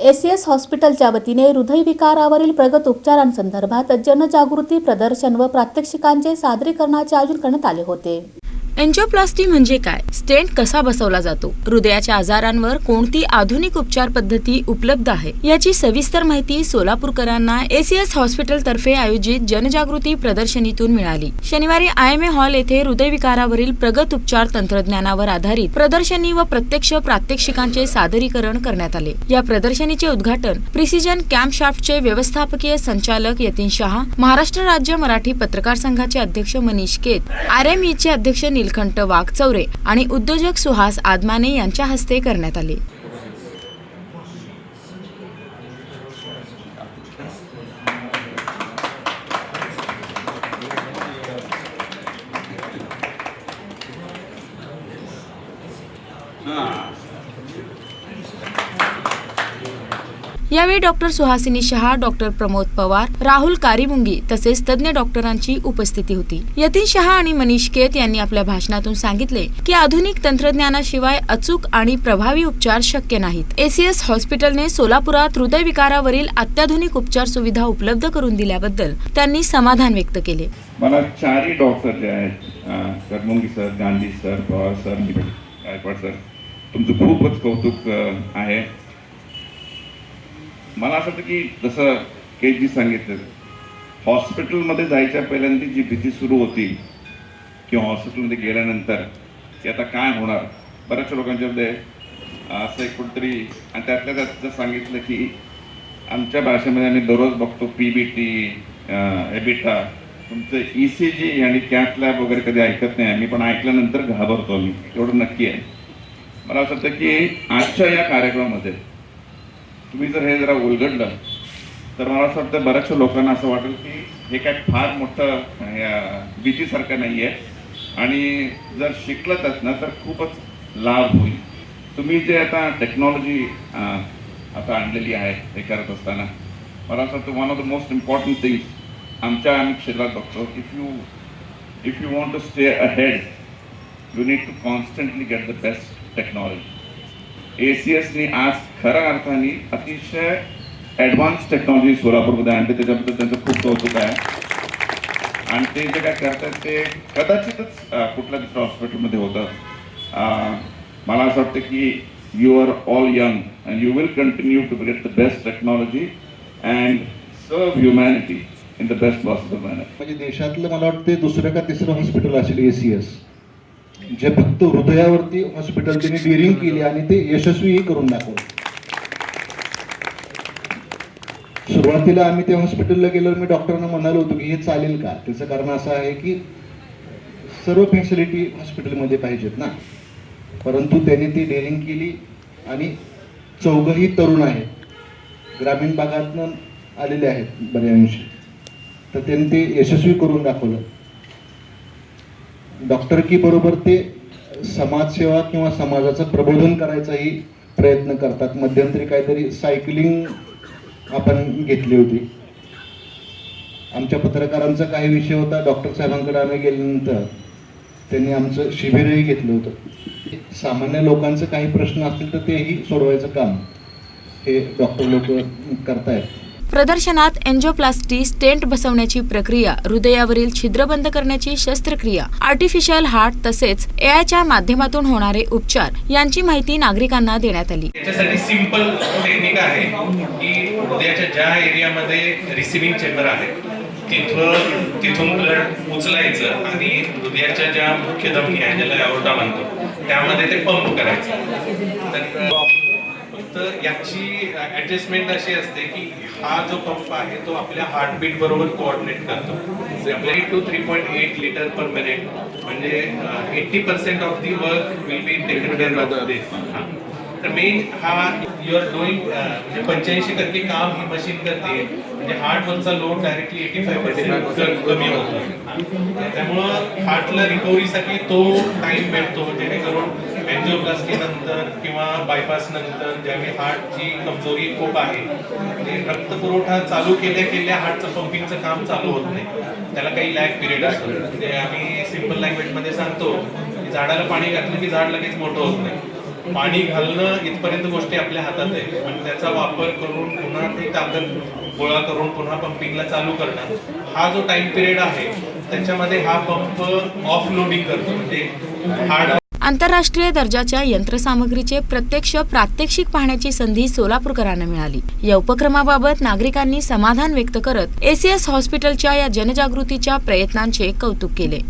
ACS हॉस्पिटलच्या वतीने हृदयविकारावरील प्रगत उपचारांसंदर्भात जनजागृती प्रदर्शन व प्रात्यक्षिकांचे सादरीकरणाचे आयोजन करण्यात आले होते। एंजियोप्लास्टी म्हणजे काय, स्टेंट कसा बसवला जातो, हृदयाच्या आजारांवर कोणती आधुनिक उपचार पद्धती उपलब्ध आहे याची सविस्तर माहिती सोलापूरकरांना एसीएस हॉस्पिटल तर्फे आयोजित जनजागृती प्रदर्शनीतून मिळाली। शनिवारी IMA हॉल येथे हृदयविकारावरील प्रगत उपचार तंत्रज्ञानावर आधारित प्रदर्शनी व प्रत्यक्ष प्रात्यक्षिकांचे सादरीकरण करण्यात आले। या प्रदर्शनीचे उद्घाटन प्रिसिजन कॅम्पशाफ्टचे व्यवस्थापकीय संचालक यतीन शहा, महाराष्ट्र राज्य मराठी पत्रकार संघाचे अध्यक्ष मनीष केत, RMEचे अध्यक्ष नीलकंठ वाघचौरे आणि उद्योजक सुहास आदमाने यांच्या हस्ते करण्यात आले। यावेळी डॉक्टर सुहासिनी शहा, डॉक्टर प्रमोद पवार, राहुल कारीमुंगी तसेच तज्ञ डॉक्टरांची उपस्थिती होती। यतीन शहा आणि मनीष केत यांनी आपल्या भाषणातून सांगितले की आधुनिक तंत्रज्ञानाशिवाय अचूक आणि प्रभावी उपचार शक्य नाहीत। एसीएस हॉस्पिटलने सोलापुरात हृदयविकारावरील अत्याधुनिक उपचार सुविधा उपलब्ध करून दिल्याबद्दल त्यांनी समाधान व्यक्त केले। मला चारही डॉक्टर जे आहेत, Karmungi sir, Gandhi sir, Pawar sir, Gaikwad sir, तुमचं खूपच कौतुक आहे। मला असं वाटतं की जसं केजी सांगितलं, हॉस्पिटलमध्ये जायच्या पहिल्यांदा जी भीती सुरू होती किंवा हॉस्पिटलमध्ये गेल्यानंतर की आता काय होणार, बऱ्याचशा लोकांच्यामध्ये असं एक कुठंतरी, आणि त्यातल्या त्यात सांगितलं की आमच्या भाषेमध्ये आम्ही दररोज बघतो PBT, एबिटा, तुमचं ECG आणि कॅथ लॅब वगैरे कधी ऐकत नाही आम्ही, पण ऐकल्यानंतर घाबरतो आम्ही, एवढं नक्की आहे। मला असं वाटतं की आजच्या या कार्यक्रमामध्ये तुम्ही जर हे जरा उलगडलं तर मला असं वाटतं बऱ्याचशा लोकांना असं वाटेल की हे काय फार मोठं भीतीसारखं नाही आहे, आणि जर शिकलंच ना तर खूपच लाभ होईल। तुम्ही जे आता टेक्नॉलॉजी आता आणलेली आहे हे करत असताना मला असं वाटतं one of the most important things आमच्या आम्ही क्षेत्रात बघतो, if you want to stay ahead you need to constantly get the best technology. एसीएसने आज खऱ्या अर्थाने अतिशय ॲडव्हान्स टेक्नॉलॉजी सोलापूरमध्ये आणते, त्याच्याबद्दल त्यांचं खूप कौतुक आहे। आणि ते जे काय करतात ते कदाचितच कुठल्या दुसऱ्या हॉस्पिटलमध्ये होतं। मला असं वाटतं की you are all young and you will continue to get the best technology and serve humanity in the best possible manner. म्हणजे देशातलं मला वाटतं दुसरं का तिसरं हॉस्पिटल असेल एसीएस जे फक्त हृदयावरती हॉस्पिटल त्यांनी डिअरिंग केली आणि ते यशस्वीही करून दाखवलं। सुरुवातीला आम्ही त्या हॉस्पिटलला गेल्यावर मी डॉक्टरांना म्हणालो होतो की हे चालेल का, त्याचं कारण असं आहे की सर्व फॅसिलिटी हॉस्पिटलमध्ये पाहिजेत ना, परंतु त्यांनी ती डिअरिंग केली आणि चौघही तरुण आहेत, ग्रामीण भागातून आलेले आहेत बऱ्याच, तर त्यांनी ते यशस्वी करून दाखवलं। डॉक्टर की बरोबर ते समाजसेवा किंवा समाजाचं प्रबोधन करायचाही प्रयत्न करतात। मध्यंतरी काहीतरी सायकलिंग आपण घेतली होती, आमच्या पत्रकारांचा काही विषय होता, डॉक्टर साहेबांकडे आम्ही गेल्यानंतर त्यांनी आमचं शिबिरही घेतलं होतं। सामान्य लोकांचे काही प्रश्न असतील तर तेही सोडवायचं काम हे डॉक्टर लोक करतायत। प्रदर्शनात एंजियोप्लास्टी, स्टेंट बसवण्याची प्रक्रिया, हृदयावरील छिद्र बंद करण्याची शस्त्रक्रिया, आर्टिफिशियल हार्ट तसेच AIच्या माध्यमातून होणारे उपचार यांची माहिती नागरिकांना देण्यात आली। याच्यासाठी सिंपल टेक्निक आहे की हृदयाच्या ज्या एरियामध्ये रिसिव्हिंग चेंबर आहे तिथून ब्लड उचलायचं आणि हृदयाच्या ज्या मुख्य धमनी आहे ज्याला एओर्टा म्हणतो त्यामध्ये ते पंप करायचं। तर याची ऍडजस्टमेंट अशी असते की हा जो पंप आहे तो आपल्या हार्टबीट बरोबर कोऑर्डिनेट करतो। 3 to 3.8 लिटर पर मिनिट, म्हणजे 80% of the work will be taken care of this. तर मेन हा यू आर डुईंग, म्हणजे 85% काम ही मशीन करते, म्हणजे हार्टवरचा लोड डायरेक्टली 85% कमी होतो। त्यामुळं हार्टला रिकव्हरीसाठी तो टाइम भेटतो, जेणेकरून एंजियोप्लास्टी नंतर किंवा बायपास नंतर ज्यावेळी हार्टची कमजोरी खूप आहे, म्हणजे रक्तपुरवठा चालू केल्या हार्टचं पंपिंगचं काम चालू होत नाही, त्याला काही लॅग पिरियड असतो। म्हणजे आम्ही सिंपल लँग्वेजमध्ये सांगतो की झाडाला पाणी घातलं की झाड लगेच मोठं होत नाही, पाणी घालणं इथपर्यंत गोष्टी आपल्या हातात आहे, पण त्याचा वापर करून पुन्हा ती ताकद गोळा करून पुन्हा पंपिंगला चालू करणं, हा जो टाइम पिरियड आहे त्याच्यामध्ये हा पंप ऑफ लोडिंग करतो, म्हणजे हार्ड आंतरराष्ट्रीय दर्जाच्या यंत्रसामग्रीचे प्रत्यक्ष प्रात्यक्षिक पाहण्याची संधी सोलापूरकरांना मिळाली। या उपक्रमाबाबत नागरिकांनी समाधान व्यक्त करत एसीएस हॉस्पिटलच्या या जनजागृतीच्या प्रयत्नांचे कौतुक केले।